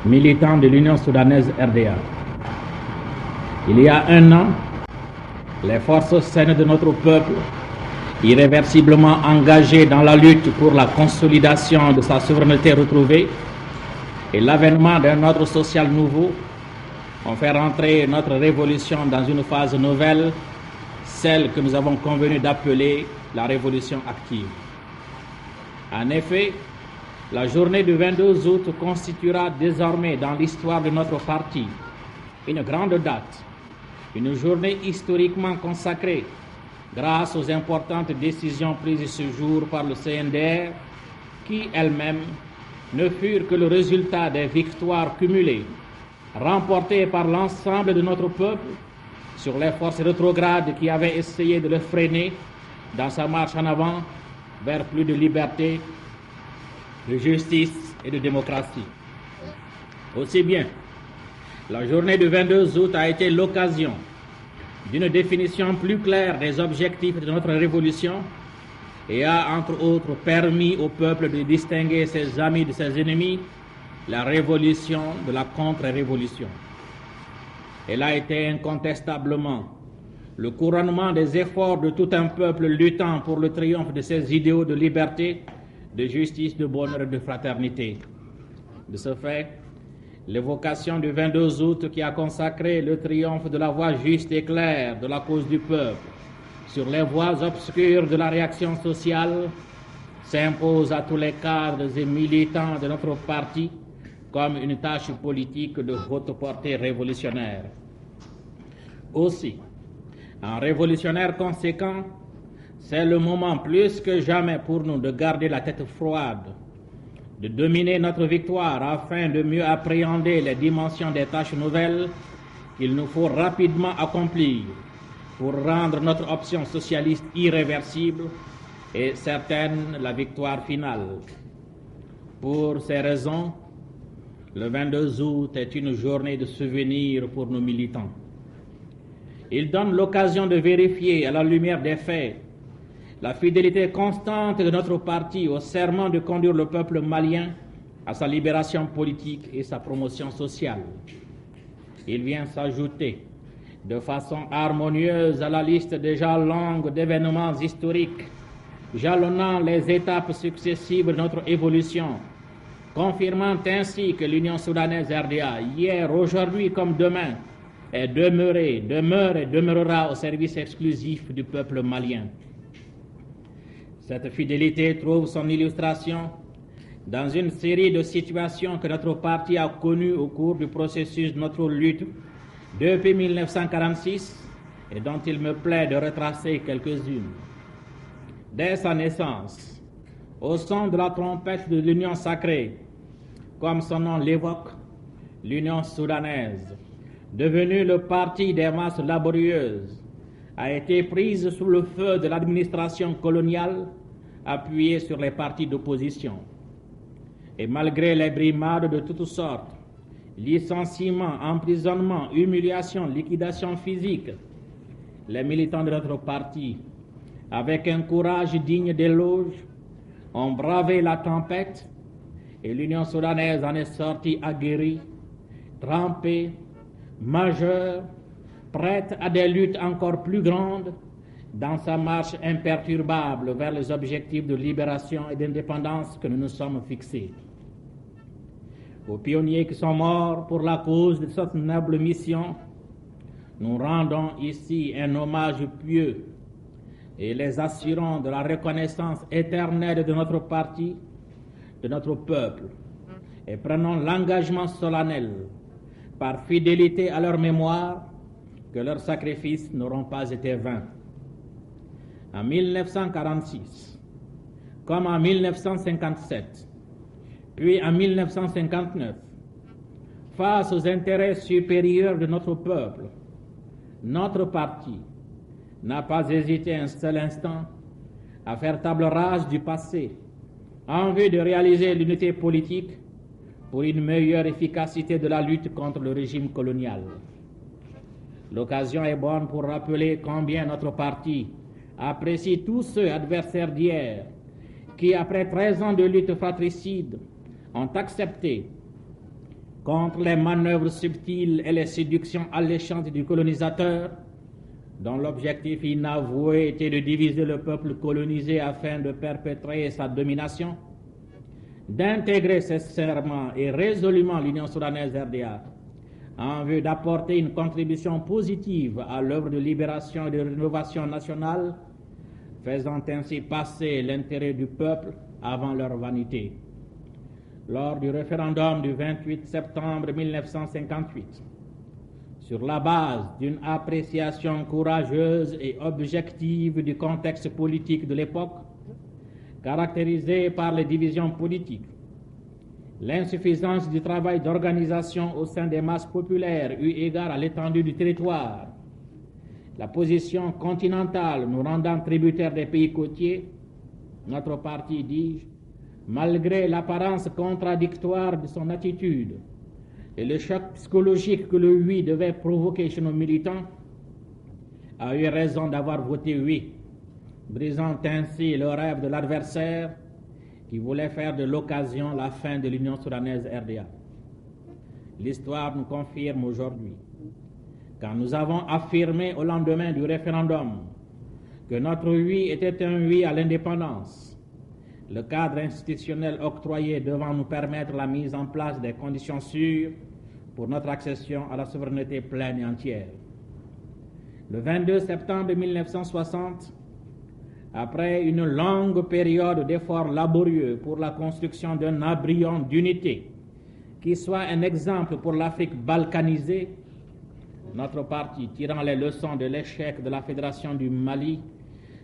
militant de l'Union soudanaise RDA. Il y a un an, les forces saines de notre peuple, irréversiblement engagées dans la lutte pour la consolidation de sa souveraineté retrouvée et l'avènement d'un ordre social nouveau, ont fait rentrer notre révolution dans une phase nouvelle, celle que nous avons convenu d'appeler la révolution active. En effet, la journée du 22 août constituera désormais dans l'histoire de notre parti une grande date, une journée historiquement consacrée grâce aux importantes décisions prises ce jour par le CNDR qui elles-mêmes ne furent que le résultat des victoires cumulées remportées par l'ensemble de notre peuple sur les forces rétrogrades qui avaient essayé de le freiner dans sa marche en avant vers plus de liberté, de justice et de démocratie. Aussi bien, la journée du 22 août a été l'occasion d'une définition plus claire des objectifs de notre révolution et a, entre autres, permis au peuple de distinguer ses amis de ses ennemis, la révolution de la contre-révolution. Elle a été incontestablement le couronnement des efforts de tout un peuple luttant pour le triomphe de ses idéaux de liberté, de justice, de bonheur et de fraternité. De ce fait, l'évocation du 22 août qui a consacré le triomphe de la voie juste et claire de la cause du peuple sur les voies obscures de la réaction sociale s'impose à tous les cadres et militants de notre parti comme une tâche politique de haute portée révolutionnaire. Aussi, en révolutionnaire conséquent, c'est le moment plus que jamais pour nous de garder la tête froide, de dominer notre victoire afin de mieux appréhender les dimensions des tâches nouvelles qu'il nous faut rapidement accomplir pour rendre notre option socialiste irréversible et certaine la victoire finale. Pour ces raisons, le 22 août est une journée de souvenir pour nos militants. Il donne l'occasion de vérifier à la lumière des faits la fidélité constante de notre parti au serment de conduire le peuple malien à sa libération politique et sa promotion sociale. Il vient s'ajouter de façon harmonieuse à la liste déjà longue d'événements historiques jalonnant les étapes successives de notre évolution, confirmant ainsi que l'Union soudanaise RDA, hier, aujourd'hui comme demain, est demeure et demeurera au service exclusif du peuple malien. Cette fidélité trouve son illustration dans une série de situations que notre parti a connues au cours du processus de notre lutte depuis 1946 et dont il me plaît de retracer quelques-unes. Dès sa naissance, au son de la trompette de l'Union sacrée, comme son nom l'évoque, l'Union soudanaise, devenue le parti des masses laborieuses, a été prise sous le feu de l'administration coloniale appuyée sur les partis d'opposition. Et malgré les brimades de toutes sortes, licenciements, emprisonnements, humiliations, liquidations physiques, les militants de notre parti, avec un courage digne d'éloge, ont bravé la tempête et l'Union soudanaise en est sortie aguerrie, trempée, majeure, prête à des luttes encore plus grandes dans sa marche imperturbable vers les objectifs de libération et d'indépendance que nous nous sommes fixés. Aux pionniers qui sont morts pour la cause de cette noble mission, nous rendons ici un hommage pieux et les assurons de la reconnaissance éternelle de notre parti, de notre peuple, et prenons l'engagement solennel, par fidélité à leur mémoire, que leurs sacrifices n'auront pas été vains. En 1946, comme en 1957, puis en 1959, face aux intérêts supérieurs de notre peuple, notre parti n'a pas hésité un seul instant à faire table rase du passé en vue de réaliser l'unité politique pour une meilleure efficacité de la lutte contre le régime colonial. L'occasion est bonne pour rappeler combien notre parti apprécie tous ceux adversaires d'hier qui, après 13 ans de lutte fratricide, ont accepté contre les manœuvres subtiles et les séductions alléchantes du colonisateur, dont l'objectif inavoué était de diviser le peuple colonisé afin de perpétrer sa domination, d'intégrer sincèrement et résolument l'Union soudanaise RDA en vue d'apporter une contribution positive à l'œuvre de libération et de rénovation nationale, faisant ainsi passer l'intérêt du peuple avant leur vanité. Lors du référendum du 28 septembre 1958, sur la base d'une appréciation courageuse et objective du contexte politique de l'époque, caractérisé par les divisions politiques, l'insuffisance du travail d'organisation au sein des masses populaires eu égard à l'étendue du territoire, la position continentale nous rendant tributaires des pays côtiers, notre parti, dis-je, malgré l'apparence contradictoire de son attitude et le choc psychologique que le oui devait provoquer chez nos militants, a eu raison d'avoir voté oui, brisant ainsi le rêve de l'adversaire qui voulait faire de l'occasion la fin de l'Union soudanaise RDA. L'histoire nous confirme aujourd'hui, quand nous avons affirmé au lendemain du référendum que notre oui était un oui à l'indépendance, le cadre institutionnel octroyé devant nous permettre la mise en place des conditions sûres pour notre accession à la souveraineté pleine et entière. Le 22 septembre 1960, après une longue période d'efforts laborieux pour la construction d'un embryon d'unité qui soit un exemple pour l'Afrique balkanisée, notre parti, tirant les leçons de l'échec de la Fédération du Mali,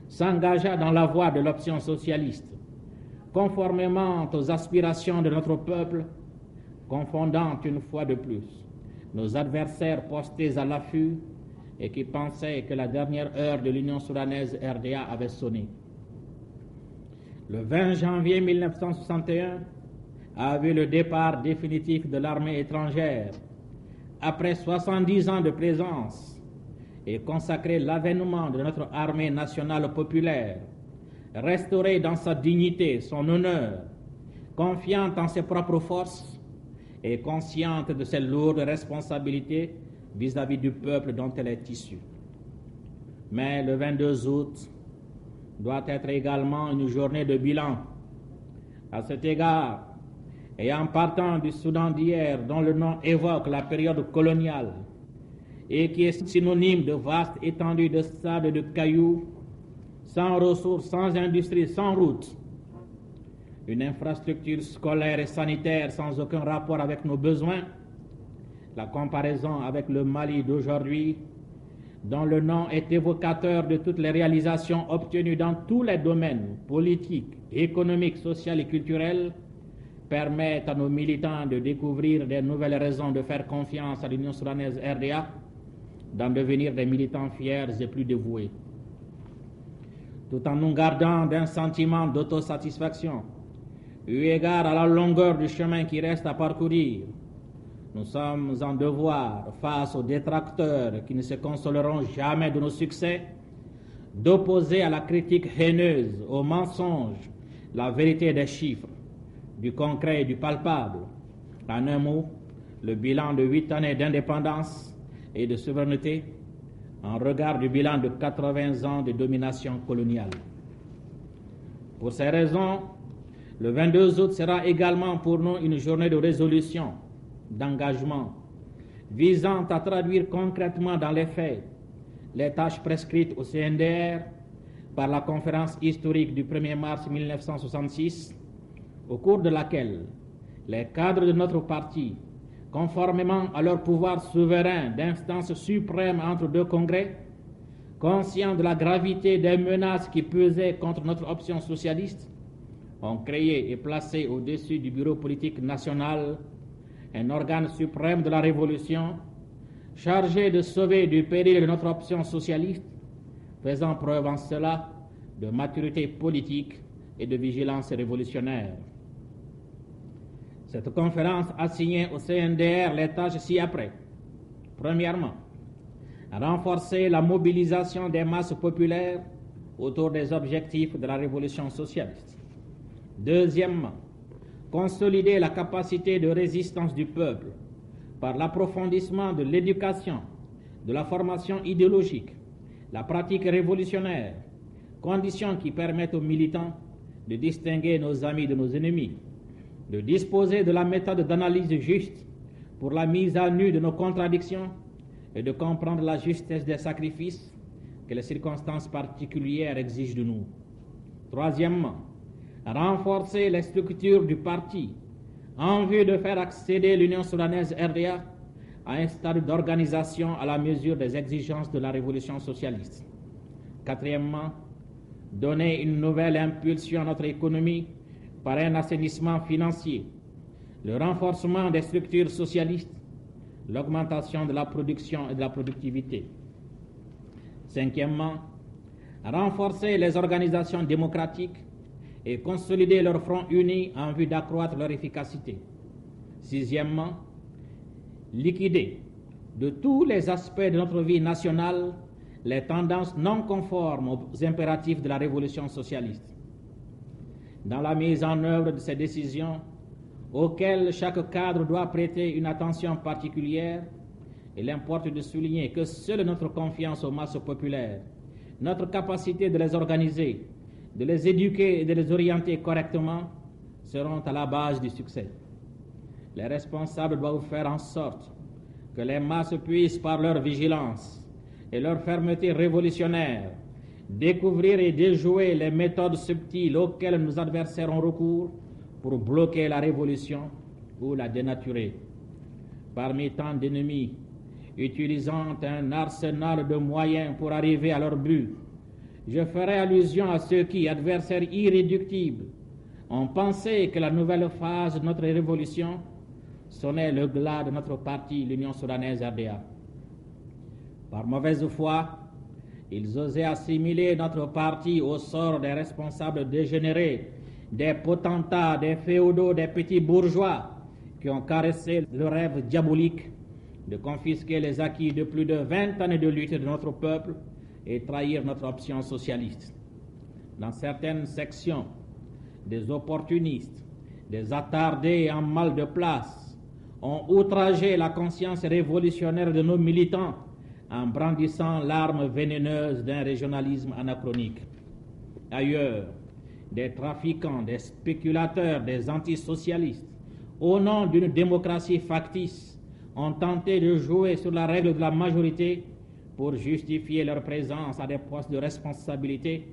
s'engagea dans la voie de l'option socialiste, conformément aux aspirations de notre peuple, confondant une fois de plus nos adversaires postés à l'affût et qui pensaient que la dernière heure de l'Union soudanaise RDA avait sonné. Le 20 janvier 1961 a vu le départ définitif de l'armée étrangère, après 70 ans de présence, et consacré l'avènement de notre armée nationale populaire, restaurée dans sa dignité, son honneur, confiante en ses propres forces et consciente de ses lourdes responsabilités vis-à-vis du peuple dont elle est issue. Mais le 22 août doit être également une journée de bilan. À cet égard, et en partant du Soudan d'hier, dont le nom évoque la période coloniale et qui est synonyme de vaste étendue de sable et de cailloux, sans ressources, sans industrie, sans route, une infrastructure scolaire et sanitaire sans aucun rapport avec nos besoins, la comparaison avec le Mali d'aujourd'hui, dont le nom est évocateur de toutes les réalisations obtenues dans tous les domaines politiques, économiques, sociaux et culturels, permettent à nos militants de découvrir des nouvelles raisons de faire confiance à l'Union soudanaise RDA, d'en devenir des militants fiers et plus dévoués. Tout en nous gardant d'un sentiment d'autosatisfaction, eu égard à la longueur du chemin qui reste à parcourir, nous sommes en devoir, face aux détracteurs qui ne se consoleront jamais de nos succès, d'opposer à la critique haineuse, au mensonge, la vérité des chiffres, du concret et du palpable. En un mot, le bilan de 8 années d'indépendance et de souveraineté en regard du bilan de 80 ans de domination coloniale. Pour ces raisons, le 22 août sera également pour nous une journée de résolution, d'engagement, visant à traduire concrètement dans les faits les tâches prescrites au CNDR par la conférence historique du 1er mars 1966, au cours de laquelle les cadres de notre parti, conformément à leur pouvoir souverain d'instance suprême entre deux congrès, conscients de la gravité des menaces qui pesaient contre notre option socialiste, ont créé et placé au-dessus du bureau politique national un organe suprême de la révolution chargé de sauver du péril de notre option socialiste, faisant preuve en cela de maturité politique et de vigilance révolutionnaire. Cette conférence a signé au CNDR les tâches ci-après. Premièrement, renforcer la mobilisation des masses populaires autour des objectifs de la révolution socialiste. Deuxièmement, consolider la capacité de résistance du peuple par l'approfondissement de l'éducation, de la formation idéologique, la pratique révolutionnaire, conditions qui permettent aux militants de distinguer nos amis de nos ennemis, de disposer de la méthode d'analyse juste pour la mise à nu de nos contradictions et de comprendre la justesse des sacrifices que les circonstances particulières exigent de nous. Troisièmement, renforcer les structures du parti en vue de faire accéder l'Union soudanaise RDA à un stade d'organisation à la mesure des exigences de la révolution socialiste. Quatrièmement, donner une nouvelle impulsion à notre économie par un assainissement financier, le renforcement des structures socialistes, l'augmentation de la production et de la productivité. Cinquièmement, renforcer les organisations démocratiques et consolider leur front uni en vue d'accroître leur efficacité. Sixièmement, liquider de tous les aspects de notre vie nationale les tendances non conformes aux impératifs de la révolution socialiste. Dans la mise en œuvre de ces décisions, auxquelles chaque cadre doit prêter une attention particulière, il importe de souligner que seule notre confiance aux masses populaires, notre capacité de les organiser, de les éduquer et de les orienter correctement seront à la base du succès. Les responsables doivent faire en sorte que les masses puissent, par leur vigilance et leur fermeté révolutionnaire, découvrir et déjouer les méthodes subtiles auxquelles nos adversaires ont recours pour bloquer la révolution ou la dénaturer. Parmi tant d'ennemis utilisant un arsenal de moyens pour arriver à leur but, je ferai allusion à ceux qui, adversaires irréductibles, ont pensé que la nouvelle phase de notre révolution sonnait le glas de notre parti, l'Union soudanaise RDA. Par mauvaise foi, ils osaient assimiler notre parti au sort des responsables dégénérés, des potentats, des féodaux, des petits bourgeois qui ont caressé le rêve diabolique de confisquer les acquis de plus de 20 années de lutte de notre peuple et trahir notre option socialiste. Dans certaines sections, des opportunistes, des attardés en mal de place ont outragé la conscience révolutionnaire de nos militants en brandissant l'arme vénéneuse d'un régionalisme anachronique. Ailleurs, des trafiquants, des spéculateurs, des antisocialistes, au nom d'une démocratie factice, ont tenté de jouer sur la règle de la majorité pour justifier leur présence à des postes de responsabilité,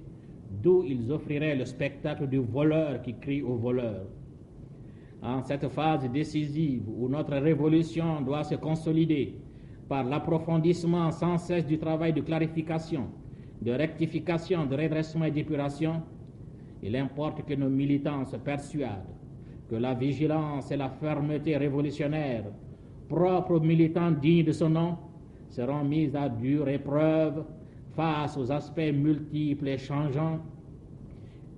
d'où ils offriraient le spectacle du voleur qui crie au voleur. En cette phase décisive où notre révolution doit se consolider par l'approfondissement sans cesse du travail de clarification, de rectification, de redressement et d'épuration, il importe que nos militants se persuadent que la vigilance et la fermeté révolutionnaire propres aux militants dignes de son nom seront mises à dure épreuve face aux aspects multiples et changeants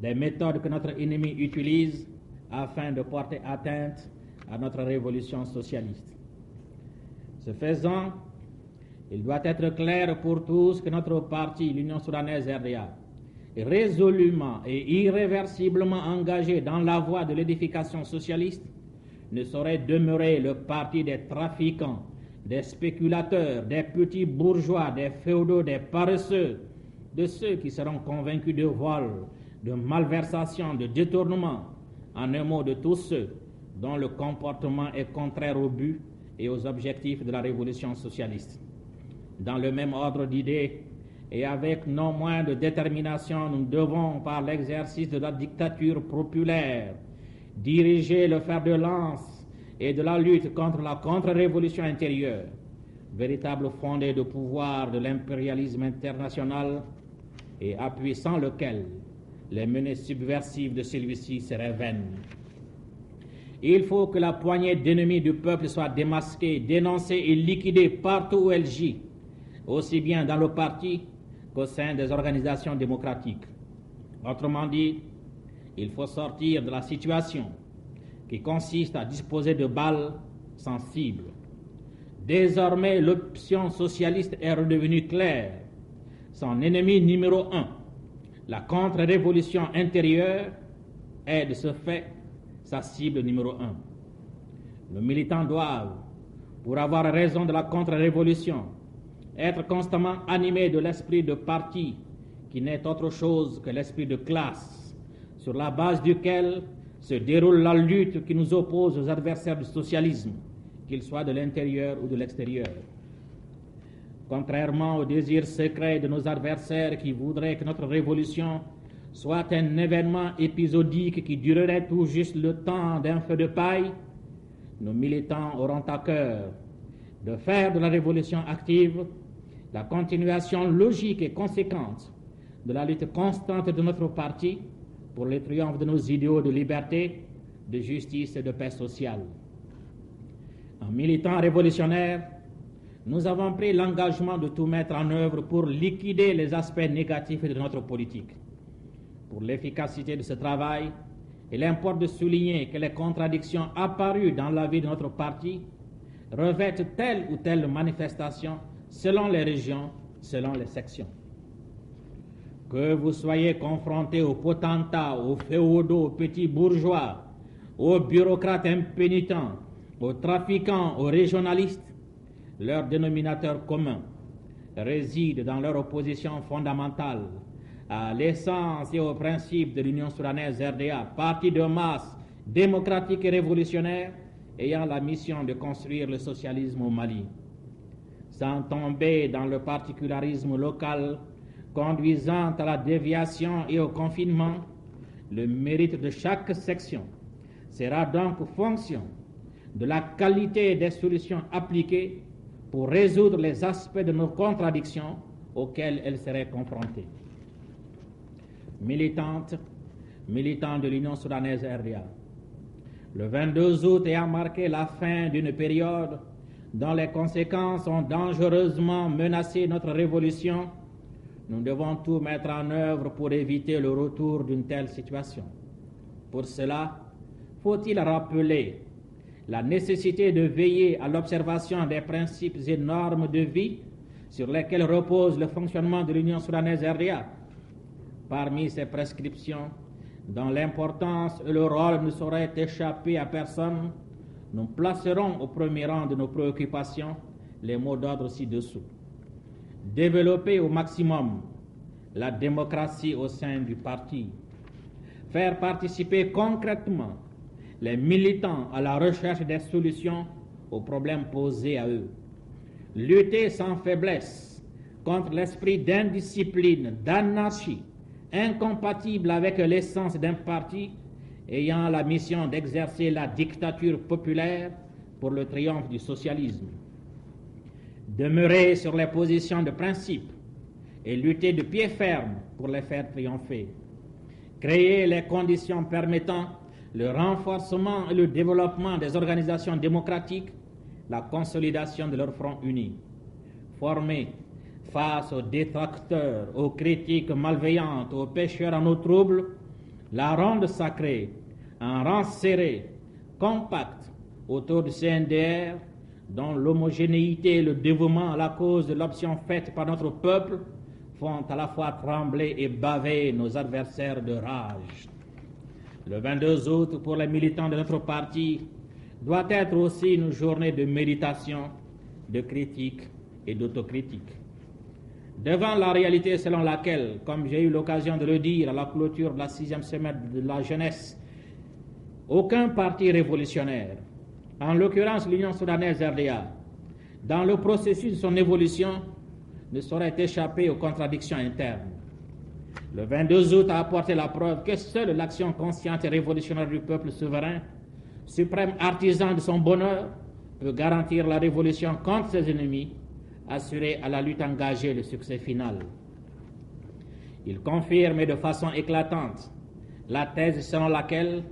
des méthodes que notre ennemi utilise afin de porter atteinte à notre révolution socialiste. Ce faisant, il doit être clair pour tous que notre parti, l'Union soudanaise RDA, est résolument et irréversiblement engagé dans la voie de l'édification socialiste, ne saurait demeurer le parti des trafiquants, des spéculateurs, des petits bourgeois, des féodaux, des paresseux, de ceux qui seront convaincus de vol, de malversation, de détournement, en un mot de tous ceux dont le comportement est contraire au but et aux objectifs de la révolution socialiste. Dans le même ordre d'idées et avec non moins de détermination, nous devons, par l'exercice de la dictature populaire, diriger le fer de lance et de la lutte contre la contre-révolution intérieure, véritable fondé de pouvoir de l'impérialisme international et appui sans lequel les menées subversives de celui-ci seraient vaines. Il faut que la poignée d'ennemis du peuple soit démasquée, dénoncée et liquidée partout où elle gît, aussi bien dans le parti qu'au sein des organisations démocratiques. Autrement dit, il faut sortir de la situation qui consiste à disposer de balles sans cible. Désormais, l'option socialiste est redevenue claire. Son ennemi numéro 1, la contre-révolution intérieure, est de ce fait sa cible numéro 1. Nos militants doivent, pour avoir raison de la contre-révolution, être constamment animé de l'esprit de parti qui n'est autre chose que l'esprit de classe, sur la base duquel se déroule la lutte qui nous oppose aux adversaires du socialisme, qu'ils soient de l'intérieur ou de l'extérieur. Contrairement au désir secret de nos adversaires qui voudraient que notre révolution soit un événement épisodique qui durerait tout juste le temps d'un feu de paille, nos militants auront à cœur de faire de la révolution active la continuation logique et conséquente de la lutte constante de notre parti pour le triomphe de nos idéaux de liberté, de justice et de paix sociale. En militant révolutionnaire, nous avons pris l'engagement de tout mettre en œuvre pour liquider les aspects négatifs de notre politique. Pour l'efficacité de ce travail, il importe de souligner que les contradictions apparues dans la vie de notre parti revêtent telle ou telle manifestation selon les régions, selon les sections. Que vous soyez confrontés aux potentats, aux féodaux, aux petits bourgeois, aux bureaucrates impénitents, aux trafiquants, aux régionalistes, leur dénominateur commun réside dans leur opposition fondamentale à l'essence et aux principes de l'Union soudanaise RDA, parti de masse démocratique et révolutionnaire ayant la mission de construire le socialisme au Mali. Sans tomber dans le particularisme local conduisant à la déviation et au confinement, le mérite de chaque section sera donc fonction de la qualité des solutions appliquées pour résoudre les aspects de nos contradictions auxquelles elles seraient confrontées. Militantes, militants de l'Union soudanaise RDA, le 22 août ayant marqué la fin d'une période dont les conséquences ont dangereusement menacé notre révolution, nous devons tout mettre en œuvre pour éviter le retour d'une telle situation. Pour cela, faut-il rappeler la nécessité de veiller à l'observation des principes et normes de vie sur lesquels repose le fonctionnement de l'Union soudanaise RDA. Parmi ces prescriptions, dont l'importance et le rôle ne sauraient échapper à personne, nous placerons au premier rang de nos préoccupations les mots d'ordre ci-dessous. Développer au maximum la démocratie au sein du parti. Faire participer concrètement les militants à la recherche des solutions aux problèmes posés à eux. Lutter sans faiblesse contre l'esprit d'indiscipline, d'anarchie, incompatible avec l'essence d'un parti ayant la mission d'exercer la dictature populaire pour le triomphe du socialisme. Demeurer sur les positions de principe et lutter de pied ferme pour les faire triompher. Créer les conditions permettant le renforcement et le développement des organisations démocratiques, la consolidation de leur front uni. Former face aux détracteurs, aux critiques malveillantes, aux pécheurs en eau trouble, la ronde sacrée, un rang serré, compact, autour du CNDR, dont l'homogénéité et le dévouement à la cause de l'option faite par notre peuple font à la fois trembler et baver nos adversaires de rage. Le 22 août, pour les militants de notre parti, doit être aussi une journée de méditation, de critique et d'autocritique. Devant la réalité selon laquelle, comme j'ai eu l'occasion de le dire à la clôture de la 6e semaine de la jeunesse, aucun parti révolutionnaire, en l'occurrence l'Union soudanaise RDA, dans le processus de son évolution, ne saurait échapper aux contradictions internes. Le 22 août a apporté la preuve que seule l'action consciente et révolutionnaire du peuple souverain, suprême artisan de son bonheur, peut garantir la révolution contre ses ennemis, assurer à la lutte engagée le succès final. Il confirme de façon éclatante la thèse selon laquelle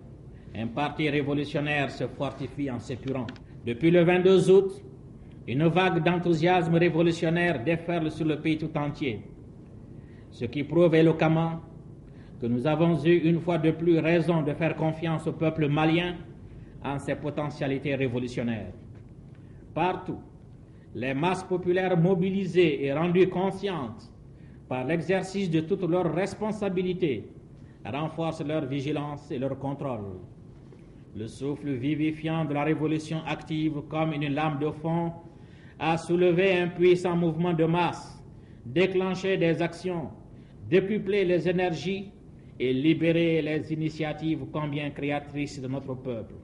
un parti révolutionnaire se fortifie en s'épurant. Depuis le 22 août, une vague d'enthousiasme révolutionnaire déferle sur le pays tout entier, ce qui prouve éloquemment que nous avons eu une fois de plus raison de faire confiance au peuple malien en ses potentialités révolutionnaires. Partout, les masses populaires mobilisées et rendues conscientes par l'exercice de toutes leurs responsabilités renforcent leur vigilance et leur contrôle. le souffle vivifiant de la révolution active comme une lame de fond, a soulevé un puissant mouvement de masse, déclenché des actions, décuplé les énergies et libéré les initiatives combien créatrices de notre peuple.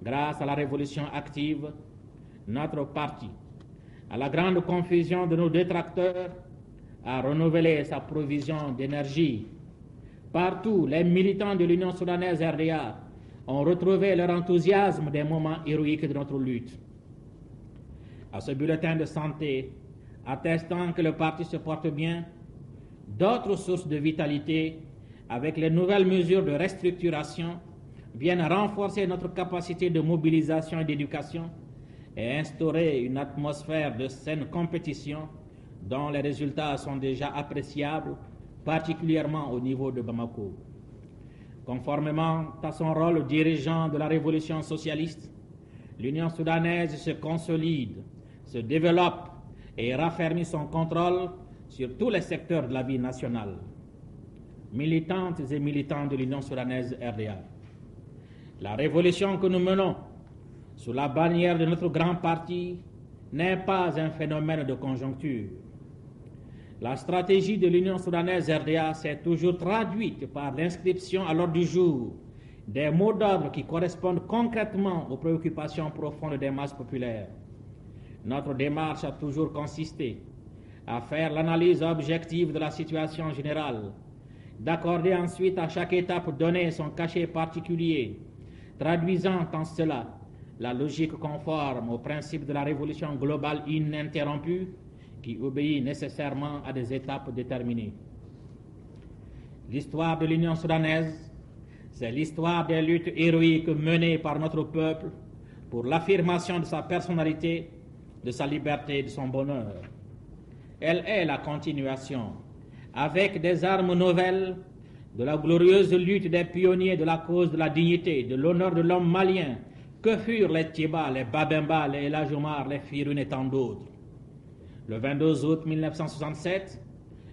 Grâce à la révolution active, notre parti, à la grande confusion de nos détracteurs, a renouvelé sa provision d'énergie. Partout, les militants de l'Union soudanaise RDA ont retrouvé leur enthousiasme des moments héroïques de notre lutte. À ce bulletin de santé, attestant que le parti se porte bien, d'autres sources de vitalité, avec les nouvelles mesures de restructuration, viennent renforcer notre capacité de mobilisation et d'éducation et instaurer une atmosphère de saine compétition dont les résultats sont déjà appréciables, particulièrement au niveau de Bamako. Conformément à son rôle dirigeant de la révolution socialiste, l'Union soudanaise se consolide, se développe et raffermit son contrôle sur tous les secteurs de la vie nationale. Militantes et militants de l'Union soudanaise RDA, la révolution que nous menons sous la bannière de notre grand parti n'est pas un phénomène de conjoncture. La stratégie de l'Union soudanaise RDA s'est toujours traduite par l'inscription à l'ordre du jour des mots d'ordre qui correspondent concrètement aux préoccupations profondes des masses populaires. Notre démarche a toujours consisté à faire l'analyse objective de la situation générale, d'accorder ensuite à chaque étape donnée son cachet particulier, traduisant en cela la logique conforme au principe de la révolution globale ininterrompue qui obéit nécessairement à des étapes déterminées. L'histoire de l'Union soudanaise, c'est l'histoire des luttes héroïques menées par notre peuple pour l'affirmation de sa personnalité, de sa liberté et de son bonheur. Elle est la continuation, avec des armes nouvelles, de la glorieuse lutte des pionniers de la cause de la dignité, de l'honneur de l'homme malien, que furent les Thiéba, les Babemba, les El Hadj Omar, les Firun et tant d'autres. Le 22 août 1967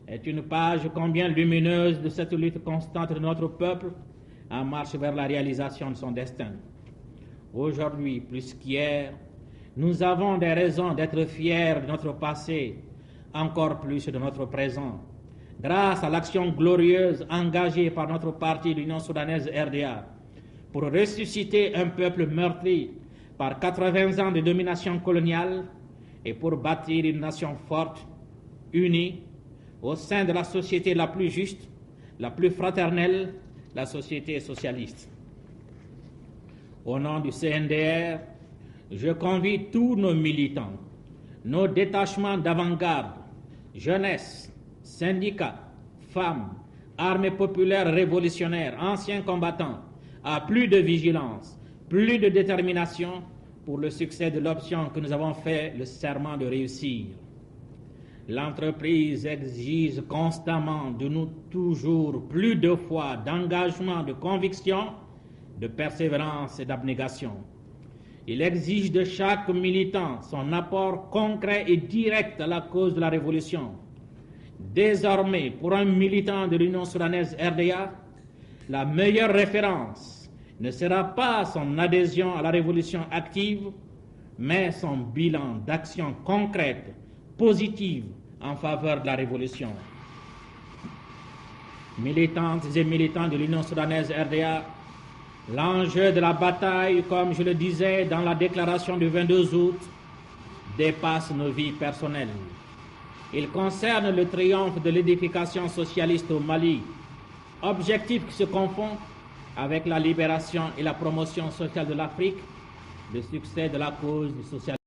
est une page combien lumineuse de cette lutte constante de notre peuple en marche vers la réalisation de son destin. Aujourd'hui, plus qu'hier, nous avons des raisons d'être fiers de notre passé, encore plus de notre présent. Grâce à l'action glorieuse engagée par notre parti, l'Union soudanaise RDA, pour ressusciter un peuple meurtri par 80 ans de domination coloniale et pour bâtir une nation forte, unie, au sein de la société la plus juste, la plus fraternelle, la société socialiste. Au nom du CNDR, je convie tous nos militants, nos détachements d'avant-garde, jeunesse, syndicats, femmes, armées populaires révolutionnaires, anciens combattants, à plus de vigilance, plus de détermination pour le succès de l'option que nous avons fait le serment de réussir. L'entreprise exige constamment de nous toujours plus de foi, d'engagement, de conviction, de persévérance et d'abnégation. Il exige de chaque militant son apport concret et direct à la cause de la révolution. Désormais, pour un militant de l'Union soudanaise RDA, la meilleure référence ne sera pas son adhésion à la révolution active, mais son bilan d'action concrète, positive en faveur de la révolution. Militantes et militants de l'Union soudanaise RDA, l'enjeu de la bataille, comme je le disais dans la déclaration du 22 août, dépasse nos vies personnelles. Il concerne le triomphe de l'édification socialiste au Mali, objectif qui se confond avec la libération et la promotion sociale de l'Afrique, le succès de la cause du socialisme.